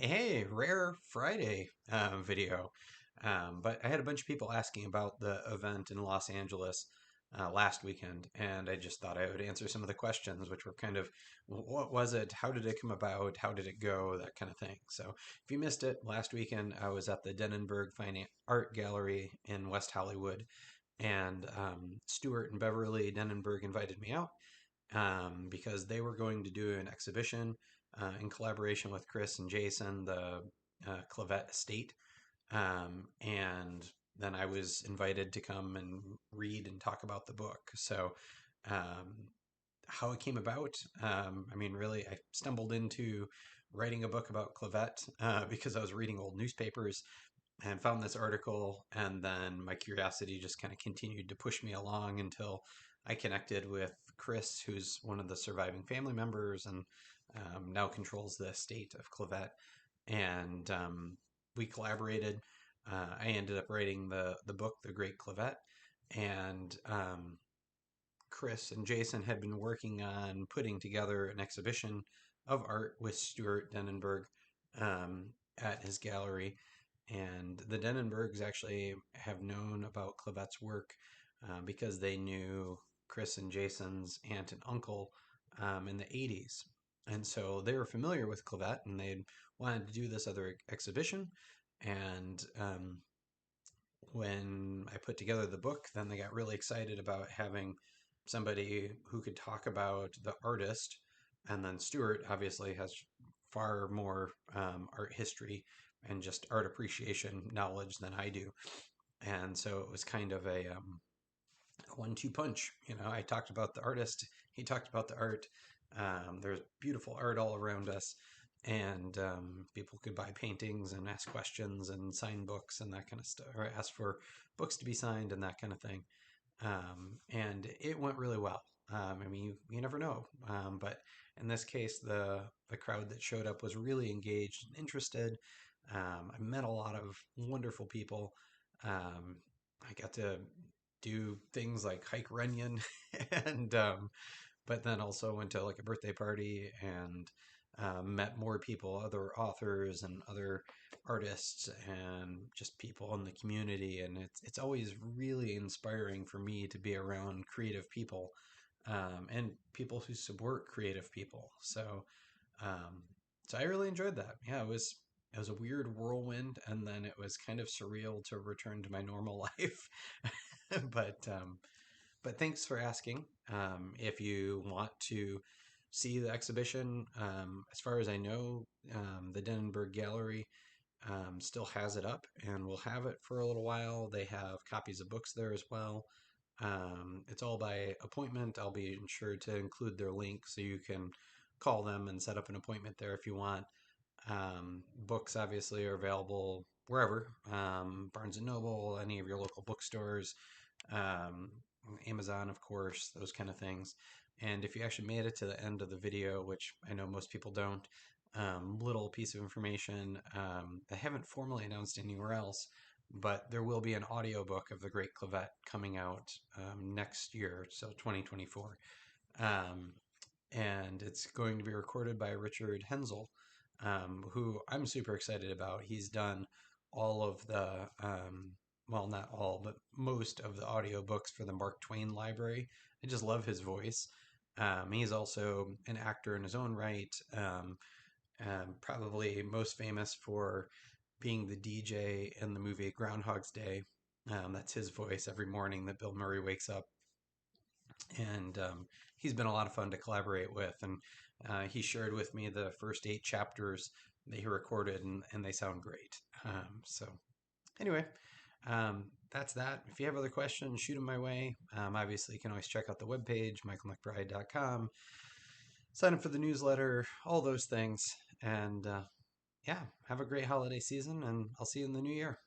Hey, rare Friday video. But I had a bunch of people asking about the event in Los Angeles last weekend, and I just thought I would answer some of the questions, which were kind of what was it? How did it come about? How did it go? That kind of thing. So if you missed it, last weekend I was at the Denenberg Fine Art Gallery in West Hollywood, and Stuart and Beverly Denenberg invited me out because they were going to do an exhibition in collaboration with Chris and Jason, the Clivette estate. And then I was invited to come and read and talk about the book. So, um, how it came about, I mean, really, I stumbled into writing a book about Clivette because I was reading old newspapers and found this article, and then my curiosity just kind of continued to push me along until I connected with Chris, who's one of the surviving family members and now controls the estate of Clivette. And we collaborated. I ended up writing the book, The Great Clivette, and Chris and Jason had been working on putting together an exhibition of art with Stuart Denenberg at his gallery. And the Denenbergs actually have known about Clivette's work because they knew Chris and Jason's aunt and uncle in the 80s. And so they were familiar with Clivette and they wanted to do this other exhibition. And when I put together the book, then they got really excited about having somebody who could talk about the artist. And then Stuart obviously has far more art history and just art appreciation knowledge than I do. And so it was kind of a 1-2 punch. You know, I talked about the artist, he talked about the art. There's beautiful art all around us, and people could buy paintings and ask questions and sign books and that kind of stuff, or ask for books to be signed and that kind of thing. And it went really well. I mean, you never know. But in this case, the crowd that showed up was really engaged and interested. I met a lot of wonderful people. I got to do things like hike Runyon, and but then also went to like a birthday party and met more people, other authors and other artists, and just people in the community. And it's always really inspiring for me to be around creative people and people who support creative people. Um, so I really enjoyed that. Yeah, it was a weird whirlwind, and then it was kind of surreal to return to my normal life. but but thanks for asking. If you want to see the exhibition, as far as I know, the Denenberg Gallery still has it up and will have it for a little while. They have copies of books there as well. It's all by appointment. I'll be sure to include their link so you can call them and set up an appointment there if you want. Books obviously are available wherever, Barnes and Noble, any of your local bookstores, um, Amazon, of course, those kind of things. And if you actually made it to the end of the video, which I know most people don't, little piece of information. I haven't formally announced anywhere else, but there will be an audiobook of The Great Clivette coming out next year, so 2024. Um, and it's going to be recorded by Richard Hensel, who I'm super excited about. He's done all of the, well, not all, but most of the audiobooks for the Mark Twain Library. I just love his voice. He's also an actor in his own right, probably most famous for being the DJ in the movie Groundhog's Day. That's his voice every morning that Bill Murray wakes up, and he's been a lot of fun to collaborate with. And he shared with me the first 8 chapters that he recorded, and they sound great. So anyway, that's that. If you have other questions, shoot them my way. Obviously, you can always check out the webpage, michaelmcbride.com, sign up for the newsletter, all those things. And yeah, have a great holiday season, and I'll see you in the new year.